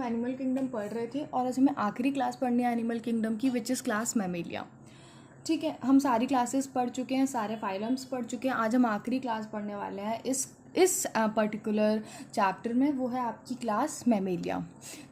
Animal kingdom पढ़ रहे थे और आज हमें आखिरी क्लास पढ़नी है एनिमल किंगडम की, विच इज़ क्लास मैमेलिया। ठीक है, हम सारी क्लासेस पढ़ चुके हैं, सारे फाइलम्स पढ़ चुके हैं। आज हम आखिरी क्लास पढ़ने वाले हैं इस पर्टिकुलर चैप्टर में, वो है आपकी क्लास मैमेलिया।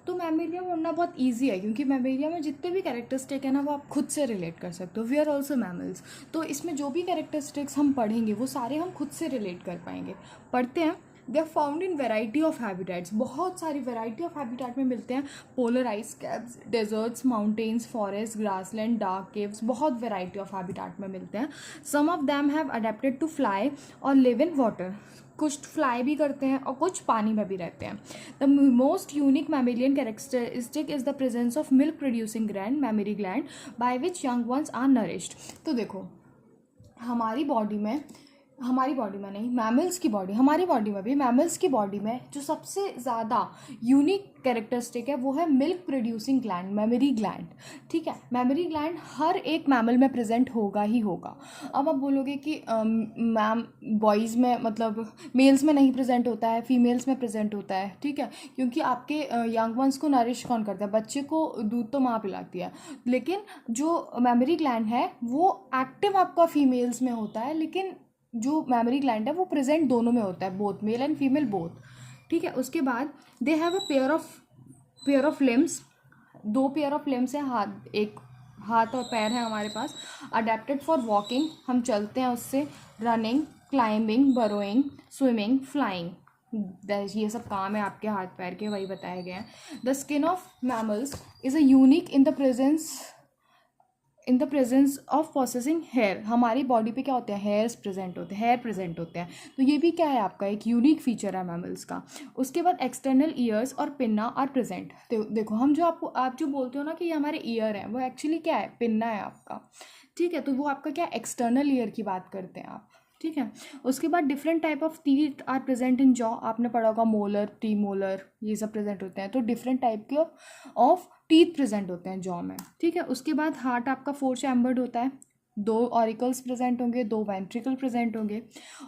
तो मैमेलिया पढ़ना बहुत इजी है क्योंकि मैमेलिया में जितने भी कैरेक्टरिस्टिक है ना वो आप खुद से रिलेट कर सकते हो। वी आर ऑल्सो मैमल्स, तो इसमें जो भी कैरेक्टरिस्टिक्स हम पढ़ेंगे वो सारे हम खुद से रिलेट कर पाएंगे। पढ़ते हैं। They are found in variety of habitats, बहुत सारी वेराइटी ऑफ हैबिटेट में मिलते हैं। Polar ice caps, deserts, mountains, forest, grassland, dark caves, बहुत वेराइटी ऑफ हैबिटेट में मिलते हैं। Some of them have adapted to fly और लिव इन वाटर, कुछ फ्लाई भी करते हैं और कुछ पानी में भी रहते हैं। The most unique mammalian characteristic is the presence of milk producing gland, mammary gland, by which young ones are nourished. तो देखो, हमारी बॉडी में नहीं, मैमल्स की बॉडी, हमारी बॉडी में भी, मैमल्स की बॉडी में जो सबसे ज़्यादा यूनिक कैरेक्टरिस्टिक है वो है milk producing gland, mammary gland. ठीक है, मैमरी ग्लैंड हर एक मैमल में प्रेजेंट होगा ही होगा। अब आप बोलोगे कि मैम बॉयज़ में, मतलब मेल्स में नहीं प्रेजेंट होता है, फीमेल्स में प्रेजेंट होता है। ठीक है, क्योंकि आपके यंग वंस को नरिश कौन करता है? बच्चे को दूध तो माँ पिलाती है, लेकिन जो मैमरी ग्लैंड है वो एक्टिव आपका फीमेल्स में होता है, लेकिन जो मैमरी ग्लैंड है वो प्रेजेंट दोनों में होता है, both male and female both. ठीक है, उसके बाद they have a pair of limbs, 2 pair of limbs है, एक हाथ और पैर है हमारे पास। अडेप्टेड फॉर वॉकिंग, हम चलते हैं उससे, running, climbing, burrowing, swimming, flying, ये सब काम है आपके हाथ पैर के, वही बताए गए हैं। The skin of mammals is a unique in the presence of processing hair. हमारी बॉडी पे क्या होते हैं? हेयर प्रेजेंट होते हैं। तो ये भी क्या है? आपका एक यूनिक फीचर है मैमल्स का। उसके बाद एक्सटर्नल ईयर्स और पिन्ना आर प्रेजेंट। तो देखो, आप जो बोलते हो ना कि ये हमारे ईयर हैं, वो एक्चुअली क्या है? पिन्ना है आपका। ठीक है, तो वो आपका क्या, एक्सटर्नल ईयर की बात करते हैं आप। ठीक है, उसके बाद different type of teeth are present in jaw. आपने पढ़ा होगा मोलर, प्री मोलर, ये सब प्रेजेंट होते हैं। तो डिफरेंट टाइप के ऑफ टीथ प्रेजेंट होते हैं जॉ में। ठीक है, उसके बाद हार्ट आपका 4 चैम्बर्ड होता है, 2 ऑरिकल्स प्रेजेंट होंगे, 2 वेंट्रिकल प्रेजेंट होंगे,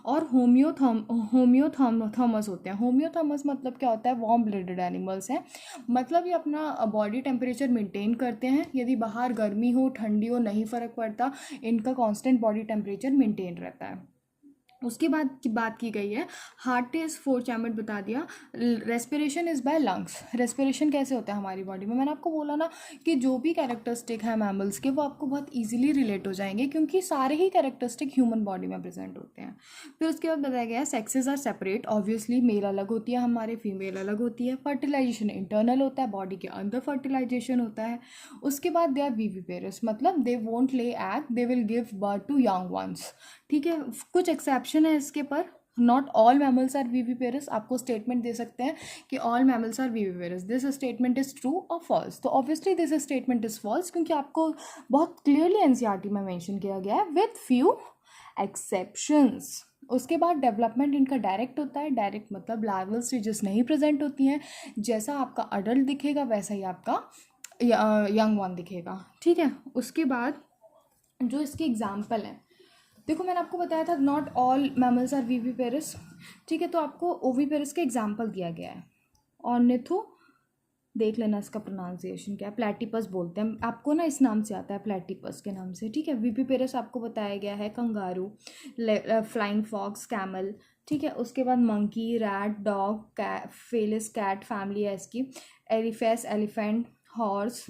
और होम्योथर्मस होते हैं। होम्योथर्मस मतलब क्या होता है? वार्म ब्लडेड एनिमल्स हैं, मतलब ये अपना बॉडी टेम्परेचर मेंटेन करते हैं। यदि बाहर गर्मी हो, ठंडी हो, नहीं फ़र्क पड़ता, इनका कांस्टेंट बॉडी टेम्परेचर मेंटेन रहता है। उसके बाद की बात की गई है, हार्ट इज 4 चैम्बर्ड बता दिया। Respiration is by lungs. Respiration कैसे होता है हमारी बॉडी में? मैंने आपको बोला ना कि जो भी कैरेक्टरिस्टिक है मैमल्स के वो आपको बहुत इजीली रिलेट हो जाएंगे, क्योंकि सारे ही कैरेक्टरिस्टिक ह्यूमन बॉडी में प्रेजेंट होते हैं। फिर उसके बाद बताया गया है sexes are separate, obviously male अलग होती है हमारे, फीमेल अलग होती है। फर्टिलाइजेशन इंटरनल होता है, बॉडी के अंदर फर्टिलाइजेशन होता है। उसके बाद दे आर विविपेरस, मतलब they won't lay egg, they will give birth to young ones. ठीक है, कुछ एक्सेप्शन है इसके पर, not all mammals are viviparous. आपको स्टेटमेंट दे सकते हैं कि all mammals are viviparous, this statement is true और फॉल्स। तो obviously this statement is false, क्योंकि आपको बहुत क्लियरली एनसीईआरटी में मेंशन किया गया है विथ फ्यू एक्सेप्शंस। उसके बाद डेवलपमेंट इनका डायरेक्ट होता है, डायरेक्ट मतलब लार्वल स्टेजेस नहीं प्रेजेंट होती हैं। जैसा आपका अडल्ट दिखेगा वैसा ही आपका यंग वन दिखेगा। ठीक है, उसके बाद जो इसके एग्जाम्पल हैं, देखो मैंने आपको बताया था not all mammals are viviparous. ठीक है, तो आपको ओविपेरस का एग्जाम्पल दिया गया है। ऑर्निथो, देख लेना इसका प्रोनाउंसिएशन क्या है, प्लेटिपस बोलते हैं, आपको ना इस नाम से आता है, प्लेटिपस के नाम से। ठीक है, विविपेरस आपको बताया गया है कंगारू, फ्लाइंग फॉक्स, कैमल। ठीक है, उसके बाद monkey, rat, dog, felis cat family है इसकी, एलिफेस elephant, horse,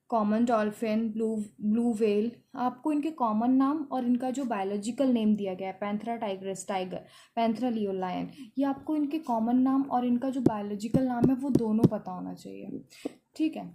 common dolphin, blue whale. आपको इनके कॉमन नाम और इनका जो बायोलॉजिकल नेम दिया गया है, Panthera tigris tiger, Panthera leo lion, ये आपको इनके कॉमन नाम और इनका जो बायोलॉजिकल नाम है वो दोनों पता होना चाहिए। ठीक है,